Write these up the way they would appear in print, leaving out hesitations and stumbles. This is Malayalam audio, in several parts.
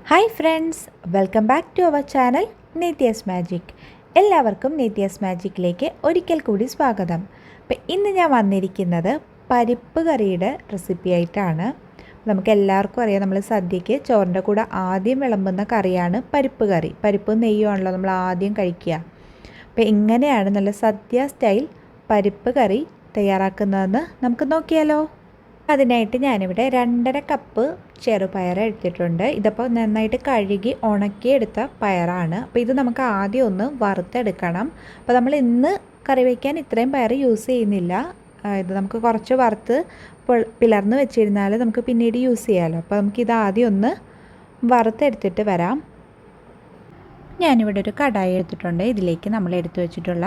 Hi friends, welcome back to our channel Nethya's magic. എല്ലാവർക്കും നെത്യാസ്മാജിക്കിലേക്ക് ഒരിക്കൽ കൂടി സ്വാഗതം. അപ്പോൾ ഇന്ന് ഞാൻ വന്നിരിക്കുന്നത് പരിപ്പ് കറിയുടെ റെസിപ്പി ആയിട്ടാണ്. നമുക്ക് എല്ലാവർക്കും അറിയാം, നമ്മൾ സദ്യയ്ക്ക് ചോറിൻ്റെ കൂടെ ആദ്യം വിളമ്പുന്ന കറിയാണ് പരിപ്പ് കറി. പരിപ്പും നെയ്യുമാണല്ലോ നമ്മൾ ആദ്യം കഴിക്കുക. അപ്പോൾ എങ്ങനെയാണ് നല്ല സദ്യ സ്റ്റൈൽ പരിപ്പ് കറി തയ്യാറാക്കുന്നതെന്ന് നമുക്ക് നോക്കിയാലോ. അതിനായിട്ട് ഞാനിവിടെ 2.5 കപ്പ് ചെറുപയർ എടുത്തിട്ടുണ്ട്. ഇതിപ്പോൾ നന്നായിട്ട് കഴുകി ഉണക്കിയെടുത്ത പയറാണ്. അപ്പോൾ ഇത് നമുക്ക് ആദ്യം ഒന്ന് വറുത്തെടുക്കണം. അപ്പോൾ നമ്മൾ ഇന്ന് കറി വയ്ക്കാൻ ഇത്രയും പയർ യൂസ് ചെയ്യുന്നില്ല. ഇത് നമുക്ക് കുറച്ച് വറുത്ത് പിളർന്ന് വെച്ചിരുന്നാൽ നമുക്ക് പിന്നീട് യൂസ് ചെയ്യാമല്ലോ. അപ്പോൾ നമുക്കിത് ആദ്യം ഒന്ന് വറുത്തെടുത്തിട്ട് വരാം. ഞാനിവിടെ ഒരു കടായി എടുത്തിട്ടുണ്ട്. ഇതിലേക്ക് നമ്മൾ എടുത്തു വെച്ചിട്ടുള്ള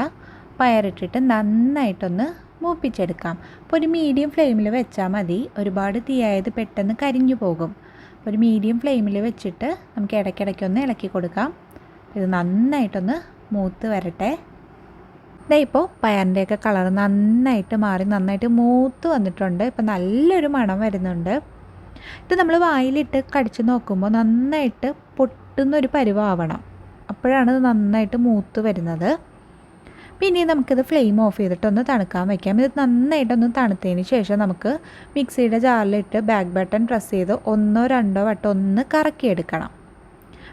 പയറിട്ടിട്ട് നന്നായിട്ടൊന്ന് മൂപ്പിച്ചെടുക്കാം. അപ്പോൾ ഒരു മീഡിയം ഫ്ലെയിമിൽ വെച്ചാൽ മതി. ഒരുപാട് തീയായത് പെട്ടെന്ന് കരിഞ്ഞു പോകും. ഒരു മീഡിയം ഫ്ലെയിമിൽ വെച്ചിട്ട് നമുക്ക് ഇടയ്ക്കിടയ്ക്കൊന്ന് ഇളക്കി കൊടുക്കാം. ഇത് നന്നായിട്ടൊന്ന് മൂത്ത് വരട്ടെ. ഇപ്പോൾ പയറിൻ്റെയൊക്കെ കളർ നന്നായിട്ട് മാറി നന്നായിട്ട് മൂത്ത് വന്നിട്ടുണ്ട്. ഇപ്പോൾ നല്ലൊരു മണം വരുന്നുണ്ട്. ഇത് നമ്മൾ വായിലിട്ട് കടിച്ച് നോക്കുമ്പോൾ നന്നായിട്ട് പൊട്ടുന്നൊരു പരുവാവണം. അപ്പോഴാണ് ഇത് നന്നായിട്ട് മൂത്ത് വരുന്നത്. പിന്നെ നമുക്കിത് ഫ്ലെയിം ഓഫ് ചെയ്തിട്ടൊന്ന് തണുക്കാൻ വയ്ക്കാം. ഇത് നന്നായിട്ടൊന്ന് തണുത്തതിന് ശേഷം നമുക്ക് മിക്സിയുടെ ജാറിലിട്ട് ബാക്ക് ബട്ടൺ പ്രസ് ചെയ്ത് 1-2 വട്ടം ഒന്ന് കറക്കിയെടുക്കണം.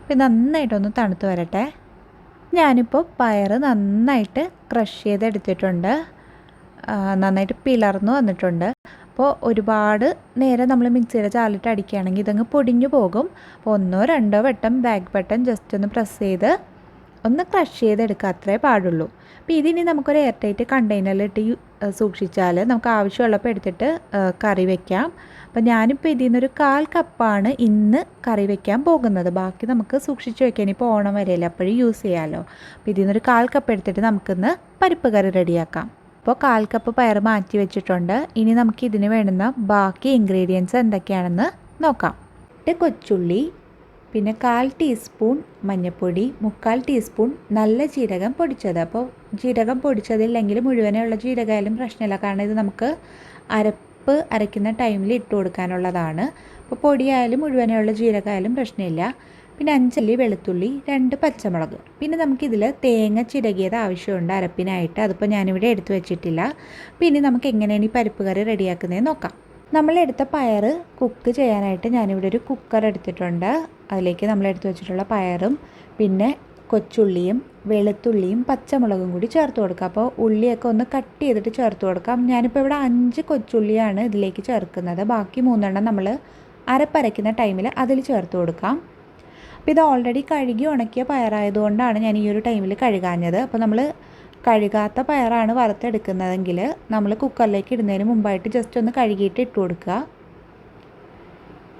അപ്പോൾ നന്നായിട്ടൊന്ന് തണുത്ത് വരട്ടെ. ഞാനിപ്പോൾ പയർ നന്നായിട്ട് ക്രഷ് ചെയ്തെടുത്തിട്ടുണ്ട്. നന്നായിട്ട് പിളർന്നു വന്നിട്ടുണ്ട്. അപ്പോൾ ഒരുപാട് നേരം നമ്മൾ മിക്സിയുടെ ജാറിലിട്ട് അടിക്കുകയാണെങ്കിൽ ഇതങ്ങ് പൊടിഞ്ഞു പോകും. അപ്പോൾ 1-2 വട്ടം ബാക്ക് ബട്ടൺ ജസ്റ്റ് ഒന്ന് പ്രസ് ചെയ്ത് ഒന്ന് ക്രഷ് ചെയ്തെടുക്കുക, അത്രേ പാടുള്ളൂ. അപ്പോൾ ഇതിനി നമുക്കൊരു എയർ ടൈറ്റ് കണ്ടെയ്നറിലിട്ട് സൂക്ഷിച്ചാൽ നമുക്ക് ആവശ്യമുള്ളപ്പോൾ എടുത്തിട്ട് കറി വയ്ക്കാം. അപ്പോൾ ഞാനിപ്പോൾ ഇതിൽ നിന്നൊരു 1/4 കപ്പാണ് ഇന്ന് കറി വയ്ക്കാൻ പോകുന്നത്. ബാക്കി നമുക്ക് സൂക്ഷിച്ച് വയ്ക്കാൻ ഇപ്പോൾ ഓണം വരെയല്ലേ, അപ്പോഴും യൂസ് ചെയ്യാമല്ലോ. അപ്പോൾ ഇതിൽ നിന്നൊരു 1/4 കപ്പ് എടുത്തിട്ട് നമുക്കിന്ന് പരിപ്പ് കറി റെഡിയാക്കാം. അപ്പോൾ 1/4 കപ്പ് പയർ മാറ്റി വെച്ചിട്ടുണ്ട്. ഇനി നമുക്ക് ഇതിന് വേണ്ടുന്ന ബാക്കി ഇൻഗ്രീഡിയൻസ് എന്തൊക്കെയാണെന്ന് നോക്കാം. കൊച്ചുള്ളി, പിന്നെ 1/4 ടീസ്പൂൺ മഞ്ഞൾപ്പൊടി, 3/4 ടീസ്പൂൺ നല്ല ജീരകം പൊടിച്ചത്. അപ്പോൾ ജീരകം പൊടിച്ചതില്ലെങ്കിൽ മുഴുവനുള്ള ജീരകമായാലും പ്രശ്നമില്ല, കാരണം ഇത് നമുക്ക് അരപ്പ് അരയ്ക്കുന്ന ടൈമിൽ ഇട്ട് കൊടുക്കാനുള്ളതാണ്. അപ്പോൾ പൊടിയായാലും മുഴുവനുള്ള ജീരകമായാലും പ്രശ്നമില്ല. പിന്നെ 5 അല്ലി വെളുത്തുള്ളി, 2 പച്ചമുളക്. പിന്നെ നമുക്കിതിൽ തേങ്ങ ചിരകിയത് ആവശ്യമുണ്ട് അരപ്പിനായിട്ട്. അതിപ്പോൾ ഞാനിവിടെ എടുത്തു വെച്ചിട്ടില്ല. പിന്നെ നമുക്ക് എങ്ങനെയാണ് ഈ പരിപ്പ് കറി റെഡിയാക്കുന്നതെന്ന് നോക്കാം. നമ്മളെടുത്ത പയർ കുക്ക് ചെയ്യാനായിട്ട് ഞാനിവിടെ ഒരു കുക്കർ എടുത്തിട്ടുണ്ട്. അതിലേക്ക് നമ്മൾ എടുത്തു വെച്ചിട്ടുള്ള പയറും പിന്നെ കൊച്ചുള്ളിയും വെളുത്തുള്ളിയും പച്ചമുളകും കൂടി ചേർത്ത് കൊടുക്കുക. അപ്പോൾ ഉള്ളിയൊക്കെ ഒന്ന് കട്ട് ചെയ്തിട്ട് ചേർത്ത് കൊടുക്കാം. ഞാനിപ്പോൾ ഇവിടെ 5 കൊച്ചുള്ളിയാണ് ഇതിലേക്ക് ചേർക്കുന്നത്. ബാക്കി 3 നമ്മൾ അരപ്പരയ്ക്കുന്ന ടൈമിൽ അതിൽ ചേർത്ത് കൊടുക്കാം. അപ്പോൾ ഇത് ഓൾറെഡി കഴുകി ഉണക്കിയ പയറായതുകൊണ്ടാണ് ഞാൻ ഈ ഒരു ടൈമിൽ കഴുകാഞ്ഞത്. അപ്പോൾ നമ്മൾ കഴുകാത്ത പയറാണ് വറുത്തെടുക്കുന്നതെങ്കിൽ നമ്മൾ കുക്കറിലേക്ക് ഇടുന്നതിന് മുമ്പായിട്ട് ജസ്റ്റ് ഒന്ന് കഴുകിയിട്ട് ഇട്ട് കൊടുക്കുക.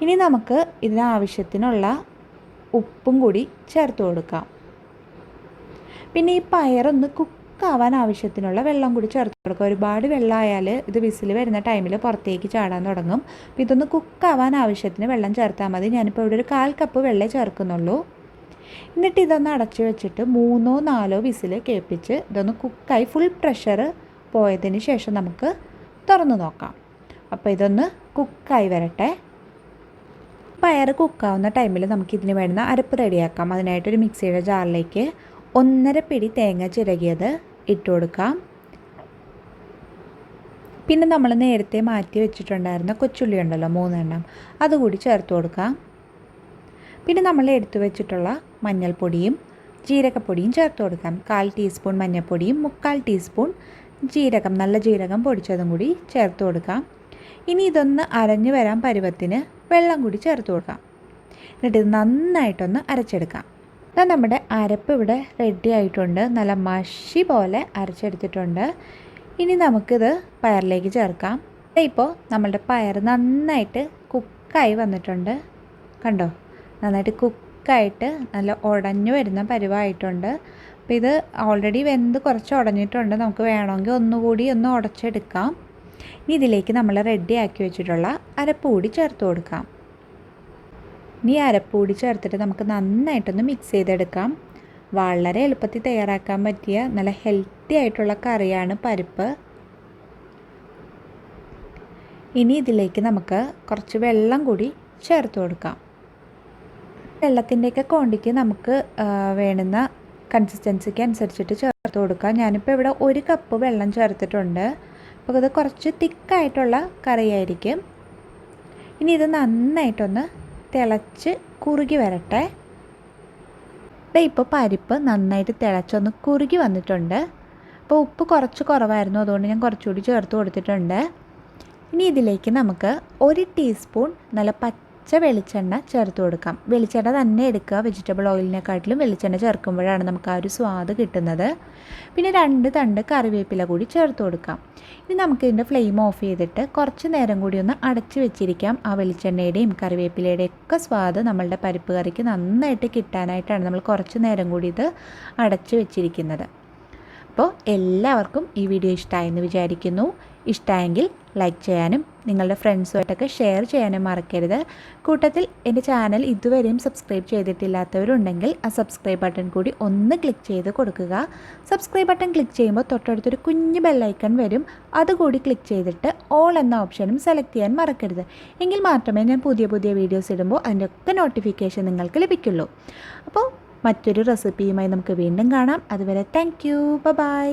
ഇനി നമുക്ക് ഇതിനാവശ്യത്തിനുള്ള ഉപ്പും കൂടി ചേർത്ത് കൊടുക്കാം. പിന്നെ ഈ പയറൊന്ന് കുക്കാവാൻ ആവശ്യത്തിനുള്ള വെള്ളം കൂടി ചേർത്ത് കൊടുക്കുക. ഒരുപാട് വെള്ളമായാൽ ഇത് വിസിൽ വരുന്ന ടൈമിൽ പുറത്തേക്ക് ചാടാൻ തുടങ്ങും. അപ്പോൾ ഇതൊന്ന് കുക്കാവാൻ ആവശ്യത്തിന് വെള്ളം ചേർത്താൽ മതി. ഞാനിപ്പോൾ ഇവിടെ ഒരു 1/4 കപ്പ് വെള്ളമേ ചേർക്കുന്നുള്ളൂ. എന്നിട്ട് ഇതൊന്ന് അടച്ചു വെച്ചിട്ട് 3-4 വിസിൽ കേൾപ്പിച്ച് ഇതൊന്ന് കുക്കായി ഫുൾ പ്രഷർ പോയതിന് ശേഷം നമുക്ക് തുറന്ന് നോക്കാം. അപ്പോൾ ഇതൊന്ന് കുക്കായി വരട്ടെ. പയർ കുക്കാവുന്ന ടൈമിൽ നമുക്കിതിന് വേണ്ടുന്ന അരപ്പ് റെഡിയാക്കാം. അതിനായിട്ടൊരു മിക്സിയുടെ ജാറിലേക്ക് 1.5 പിടി തേങ്ങ ചിരകിയത് ഇട്ട് കൊടുക്കാം. പിന്നെ നമ്മൾ നേരത്തെ മാറ്റി വെച്ചിട്ടുണ്ടായിരുന്ന കൊച്ചുള്ളി ഉണ്ടല്ലോ 3 അതുകൂടി ചേർത്ത് കൊടുക്കാം. പിന്നെ നമ്മൾ എടുത്തു വെച്ചിട്ടുള്ള മഞ്ഞൾപ്പൊടിയും ജീരകപ്പൊടിയും ചേർത്ത് കൊടുക്കാം. 1/4 ടീസ്പൂൺ മഞ്ഞൾപ്പൊടിയും 3/4 ടീസ്പൂൺ ജീരകം നല്ല ജീരകം പൊടിച്ചതും കൂടി ചേർത്ത് കൊടുക്കാം. ഇനി ഇതൊന്ന് അരഞ്ഞു വരാൻ പരുവത്തിന് വെള്ളം കൂടി ചേർത്ത് കൊടുക്കാം. എന്നിട്ട് ഇത് നന്നായിട്ടൊന്ന് അരച്ചെടുക്കാം. എന്നാൽ നമ്മുടെ അരപ്പ് ഇവിടെ റെഡി ആയിട്ടുണ്ട്. നല്ല മഷി പോലെ അരച്ചെടുത്തിട്ടുണ്ട്. ഇനി നമുക്കിത് പയറിലേക്ക് ചേർക്കാം. ഇപ്പോൾ നമ്മളുടെ പയർ നന്നായിട്ട് കുക്കായി വന്നിട്ടുണ്ട്. കണ്ടോ, നന്നായിട്ട് കുക്കായിട്ട് നല്ല ഉടഞ്ഞു വരുന്ന പരുവായിട്ടുണ്ട്. അപ്പോൾ ഇത് ഓൾറെഡി വെന്ത് കുറച്ച് ഉടഞ്ഞിട്ടുണ്ട്. നമുക്ക് വേണമെങ്കിൽ ഒന്നുകൂടി ഒന്ന് ഉടച്ചെടുക്കാം. ഇനി ഇതിലേക്ക് നമ്മൾ റെഡിയാക്കി വെച്ചിട്ടുള്ള അരപ്പ് കൂടി ചേർത്ത് കൊടുക്കാം. ഇനി അരപ്പ് കൂടി ചേർത്തിട്ട് നമുക്ക് നന്നായിട്ടൊന്ന് മിക്സ് ചെയ്തെടുക്കാം. വളരെ എളുപ്പത്തിൽ തയ്യാറാക്കാൻ പറ്റിയ നല്ല ഹെൽത്തി ആയിട്ടുള്ള കറിയാണ് പരിപ്പ്. ഇനി ഇതിലേക്ക് നമുക്ക് കുറച്ച് വെള്ളം കൂടി ചേർത്ത് കൊടുക്കാം. വെള്ളത്തിൻ്റെയൊക്കെ ക്വാണ്ടിറ്റി നമുക്ക് വേണ്ടുന്ന കൺസിസ്റ്റൻസിക്ക് അനുസരിച്ചിട്ട് ചേർത്ത് കൊടുക്കാം. ഞാനിപ്പോൾ ഇവിടെ 1 കപ്പ് വെള്ളം ചേർത്തിട്ടുണ്ട്. അപ്പോൾ ഇത് കുറച്ച് തിക്കായിട്ടുള്ള കറിയായിരിക്കും. ഇനി ഇത് നന്നായിട്ടൊന്ന് തിളച്ച് കുറുകി വരട്ടെ. ഇപ്പോൾ പരിപ്പ് നന്നായിട്ട് തിളച്ചൊന്ന് കുറുകി വന്നിട്ടുണ്ട്. അപ്പോൾ ഉപ്പ് കുറച്ച് കുറവായിരുന്നു, അതുകൊണ്ട് ഞാൻ കുറച്ചുകൂടി ചേർത്ത് കൊടുത്തിട്ടുണ്ട്. ഇനി ഇതിലേക്ക് നമുക്ക് 1 ടീസ്പൂൺ നല്ല പച്ച വെളിച്ചെണ്ണ ചേർത്ത് കൊടുക്കാം. വെളിച്ചെണ്ണ തന്നെ എടുക്കുക, വെജിറ്റബിൾ ഓയിലിനെക്കാട്ടിലും വെളിച്ചെണ്ണ ചേർക്കുമ്പോഴാണ് നമുക്ക് ആ ഒരു സ്വാദ് കിട്ടുന്നത്. പിന്നെ 2 തണ്ട് കറിവേപ്പില കൂടി ചേർത്ത് കൊടുക്കാം. ഇനി നമുക്കിതിൻ്റെ ഫ്ലെയിം ഓഫ് ചെയ്തിട്ട് കുറച്ച് നേരം കൂടി ഒന്ന് അടച്ച് വെച്ചിരിക്കാം. ആ വെളിച്ചെണ്ണയുടെയും കറിവേപ്പിലയുടെയും ഒക്കെ സ്വാദ് നമ്മളുടെ പരിപ്പ് കറിക്ക് നന്നായിട്ട് കിട്ടാനായിട്ടാണ് നമ്മൾ കുറച്ച് നേരം കൂടി ഇത് അടച്ച് വെച്ചിരിക്കുന്നത്. അപ്പോൾ എല്ലാവർക്കും ഈ വീഡിയോ ഇഷ്ടമായെന്ന് വിചാരിക്കുന്നു. ഇഷ്ടമായെങ്കിൽ ലൈക്ക് ചെയ്യാനും നിങ്ങളുടെ ഫ്രണ്ട്സുമായിട്ടൊക്കെ ഷെയർ ചെയ്യാനും മറക്കരുത്. കൂട്ടത്തിൽ എൻ്റെ ചാനൽ ഇതുവരെയും സബ്സ്ക്രൈബ് ചെയ്തിട്ടില്ലാത്തവരുണ്ടെങ്കിൽ ആ സബ്സ്ക്രൈബ് ബട്ടൺ കൂടി ഒന്ന് ക്ലിക്ക് ചെയ്ത് കൊടുക്കുക. സബ്സ്ക്രൈബ് ബട്ടൺ ക്ലിക്ക് ചെയ്യുമ്പോൾ തൊട്ടടുത്തൊരു കുഞ്ഞ് ബെല്ലൈക്കൺ വരും. അതുകൂടി ക്ലിക്ക് ചെയ്തിട്ട് ഓൾ എന്ന ഓപ്ഷനും സെലക്ട് ചെയ്യാൻ മറക്കരുത്. എങ്കിൽ മാത്രമേ ഞാൻ പുതിയ പുതിയ വീഡിയോസ് ഇടുമ്പോൾ അതിൻ്റെ ഒക്കെ നോട്ടിഫിക്കേഷൻ നിങ്ങൾക്ക് ലഭിക്കുള്ളൂ. അപ്പോൾ മറ്റൊരു റെസിപ്പിയുമായി നമുക്ക് വീണ്ടും കാണാം. അതുവരെ താങ്ക് യു, ബൈ.